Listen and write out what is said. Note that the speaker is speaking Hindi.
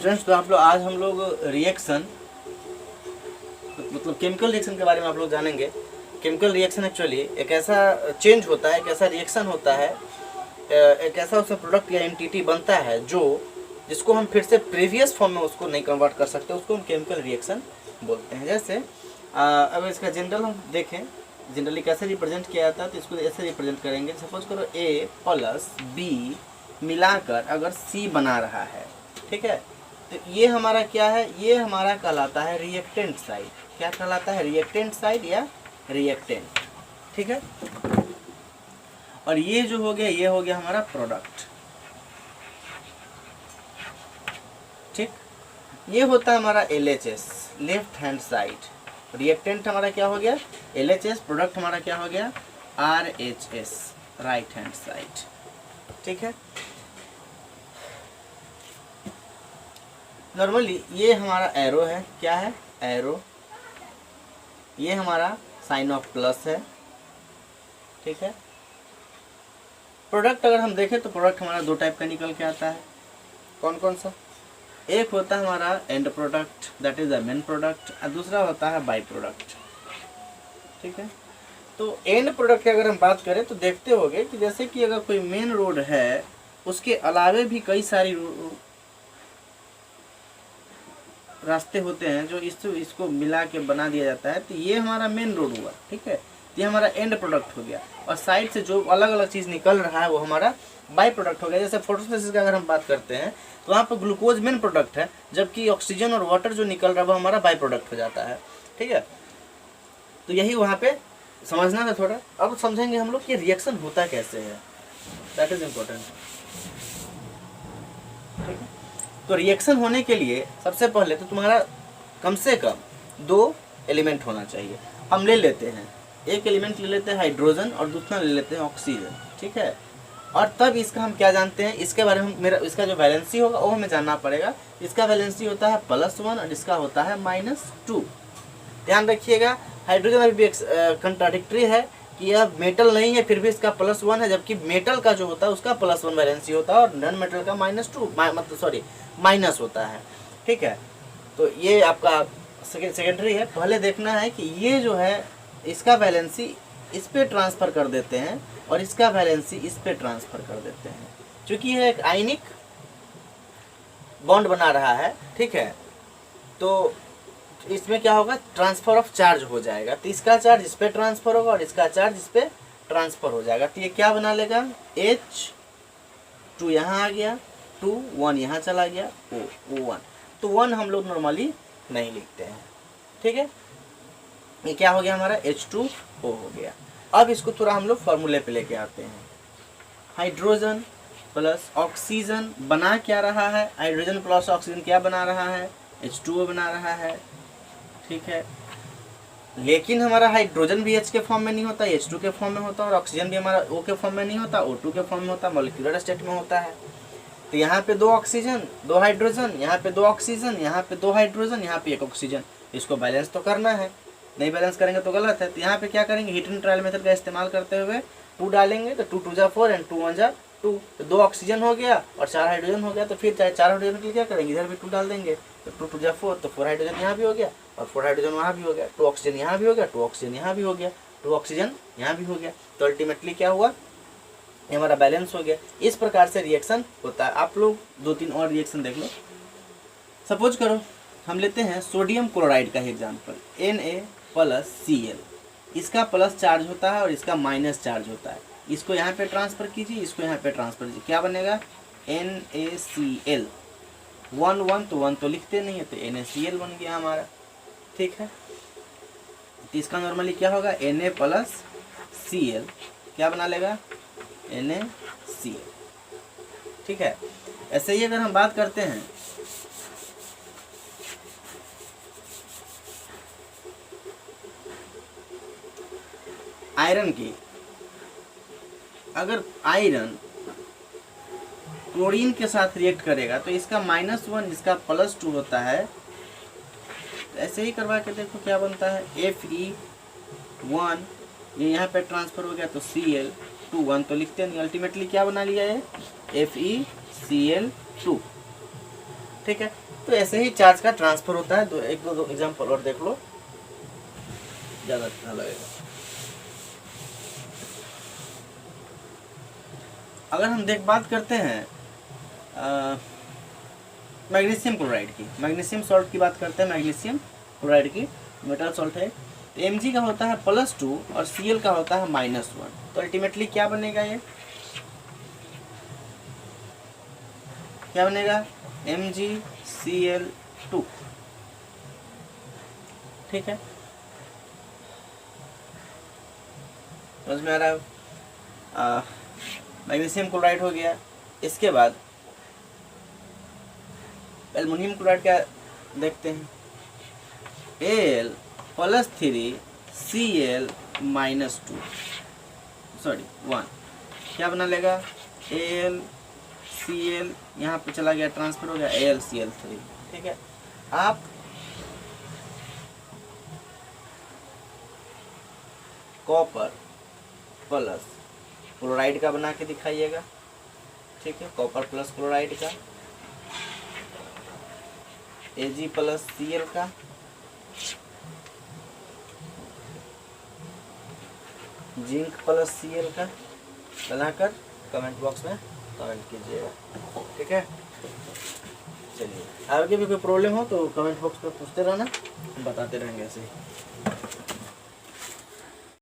स्टूडेंट्स, तो आप लोग आज हम लोग रिएक्शन मतलब केमिकल रिएक्शन के बारे में आप लोग जानेंगे। केमिकल रिएक्शन एक्चुअली एक ऐसा चेंज होता है, एक ऐसा रिएक्शन होता है, एक ऐसा उसमें प्रोडक्ट या एंटिटी बनता है जो जिसको हम फिर से प्रीवियस फॉर्म में उसको नहीं कन्वर्ट कर सकते, उसको हम केमिकल रिएक्शन बोलते हैं। जैसे अब इसका जनरल हम देखें, जनरली कैसे रिप्रेजेंट किया जाता है, तो इसको ऐसे रिप्रेजेंट करेंगे। सपोज करो A प्लस B मिलाकर अगर C बना रहा है, ठीक है, तो ये हमारा क्या है, ये हमारा कहलाता है रिएक्टेंट साइड। क्या कहलाता है? रिएक्टेंट साइड या रिएक्टेंट, ठीक है। और ये जो हो गया, ये हो गया हमारा प्रोडक्ट, ठीक। ये होता है हमारा LHS, left hand side. Reactant हमारा क्या हो गया? LHS। प्रोडक्ट हमारा क्या हो गया? RHS, राइट हैंड साइड, ठीक है। नॉर्मली ये हमारा एरो है, क्या है? एरो। ये हमारा साइन ऑफ प्लस है, ठीक है। प्रोडक्ट अगर हम देखें तो प्रोडक्ट हमारा दो टाइप का निकल के आता है। कौन कौन सा? एक होता है हमारा and product, that is the main product, और दूसरा होता है बाई प्रोडक्ट, ठीक है। तो एंड प्रोडक्ट की अगर हम बात करें तो देखते होंगे कि जैसे कि अगर कोई मेन रोड है, उसके अलावे भी कई सारी रास्ते होते हैं जो इसको मिला के बना दिया जाता है, तो ये हमारा मेन रोड हुआ, ठीक है। ये हमारा एंड प्रोडक्ट हो गया। और साइड से जो अलग अलग चीज़ निकल रहा है वो हमारा बाई प्रोडक्ट हो गया। जैसे फोटोसिंथेसिस का अगर हम बात करते हैं तो वहाँ पर ग्लूकोज मेन प्रोडक्ट है, जबकि ऑक्सीजन और वाटर जो निकल रहा है वो हमारा बाई प्रोडक्ट हो जाता है, ठीक है। तो यही वहाँ पे समझना था थोड़ा। अब समझेंगे हम लोग कि रिएक्शन होता कैसे है, दैट इज इम्पोर्टेंट, ठीक है। तो रिएक्शन होने के लिए सबसे पहले तो तुम्हारा कम से कम दो एलिमेंट होना चाहिए। हम ले लेते हैं, एक एलिमेंट ले लेते हैं हाइड्रोजन और दूसरा ले लेते हैं ऑक्सीजन, ठीक है। और तब इसका हम क्या जानते हैं, इसके बारे में मेरा इसका जो वैलेंसी होगा वो हमें जानना पड़ेगा। इसका वैलेंसी होता है +1 और इसका होता है -2। ध्यान रखिएगा, हाइड्रोजन अभी भी कंट्राडिक्टरी है कि यह मेटल नहीं है फिर भी इसका +1 है, जबकि मेटल का जो होता है उसका +1 वैलेंसी होता है और नॉन मेटल का -2 मतलब सॉरी माइनस होता है, ठीक है। तो ये आपका सेकेंडरी है। पहले देखना है कि ये जो है इसका वैलेंसी इस पे ट्रांसफ़र कर देते हैं और इसका वैलेंसी इस पे ट्रांसफ़र कर देते हैं, क्योंकि यह एक आयनिक बॉन्ड बना रहा है, ठीक है। तो इसमें क्या होगा, ट्रांसफ़र ऑफ चार्ज हो जाएगा। तो इसका चार्ज इस पे ट्रांसफ़र होगा और इसका चार्ज इस पे ट्रांसफ़र हो जाएगा। तो ये क्या बना लेगा, H2 यहाँ आ गया, 2 1 यहाँ चला गया, O1। तो 1 हम लोग नॉर्मली नहीं लिखते हैं, ठीक है। ये क्या हो गया हमारा, H2O हो गया। अब इसको थोड़ा हम लोग फॉर्मूले पे लेके आते हैं। हाइड्रोजन प्लस ऑक्सीजन बना क्या रहा है, हाइड्रोजन प्लस ऑक्सीजन क्या बना रहा है, H2O बना रहा है, ठीक है। लेकिन हमारा हाइड्रोजन भी H के फॉर्म में नहीं होता, H2 के फॉर्म में होता है, और ऑक्सीजन भी हमारा O के फॉर्म में नहीं होता, O2 के फॉर्म में होता है, मॉलिक्यूलर स्टेट में होता है। तो यहाँ पे 2 ऑक्सीजन 2 हाइड्रोजन, यहाँ पे 2 ऑक्सीजन, यहाँ पे 2 हाइड्रोजन, यहाँ पे 1 ऑक्सीजन। इसको बैलेंस तो करना है, नहीं बैलेंस करेंगे तो गलत है। तो यहाँ पे क्या करेंगे, हीट एंड ट्रायल मेथड का इस्तेमाल करते हुए 2 डालेंगे, तो 2 2 जा 4 एंड 2 1 जा 2। तो 2 ऑक्सीजन हो गया और 4 हाइड्रोजन हो गया। तो फिर चाहे 4 हाइड्रोजन के लिए क्या करेंगे, इधर भी 2 डाल देंगे, तो 2 2 जा 4, तो 4 हाइड्रोजन यहाँ भी हो गया और 4 हाइड्रोजन वहाँ भी हो गया, 2 ऑक्सीजन यहाँ भी हो गया, 2 ऑक्सीजन यहाँ भी हो गया, 2 ऑक्सीजन यहाँ भी हो गया। तो अल्टीमेटली क्या हुआ, ये हमारा बैलेंस हो गया। इस प्रकार से रिएक्शन होता है। आप लोग 2-3 और रिएक्शन देख लो। सपोज करो हम लेते हैं सोडियम क्लोराइड का एग्जांपल, Na+Cl। इसका प्लस चार्ज होता है और इसका माइनस चार्ज होता है। इसको यहाँ पे ट्रांसफ़र कीजिए, इसको यहाँ पे ट्रांसफ़र कीजिए, क्या बनेगा, NaCl। 1 1 तो 1 तो लिखते नहीं है, तो NaCl बन गया हमारा, ठीक है। तो इसका नॉर्मली क्या होगा, Na+Cl क्या बना लेगा, NaCl, ठीक है। ऐसे ही अगर हम बात करते हैं आयरन की, अगर आयरन क्लोरीन के साथ रिएक्ट करेगा तो इसका -1 इसका +2 होता है। तो ऐसे ही करवा के देखो क्या बनता है, Fe1, ये यहाँ पे ट्रांसफ़र हो गया तो Cl2 1 तो लिखते नहीं, अल्टीमेटली क्या बना लिया है, FeCl2, ठीक है। तो ऐसे ही चार्ज का ट्रांसफर होता है। एक दो एग्जाम्पल और देख लो, ज़्यादा अच्छा लगेगा। अगर हम बात करते हैं मैग्नीशियम क्लोराइड की, मैग्नीशियम सॉल्ट की बात करते हैं, मैग्नीशियम क्लोराइड की मेटल सॉल्ट है। तो Mg का होता है +2 और Cl का होता है -1। तो अल्टीमेटली क्या बनेगा, ये क्या बनेगा, MgCl2। ठीक है, समझ में आ रहा है। मैग्नीशियम क्लोराइड हो गया। इसके बाद एल्युमिनियम क्लोराइड क्या देखते हैं, Al+3Cl-2 क्या बना लेगा, AlCl, यहाँ पे चला गया ट्रांसफर हो गया AlCl3। ठीक है, आप कॉपर प्लस क्लोराइड का बना के दिखाइएगा। ठीक है, कॉपर प्लस क्लोराइड का, Ag+Cl का, जिंक +Cl का बनाकर कमेंट बॉक्स में कमेंट कीजिएगा। ठीक है, चलिए आगे भी कोई प्रॉब्लम हो तो कमेंट बॉक्स में पूछते रहना, बताते रहेंगे ऐसे ही।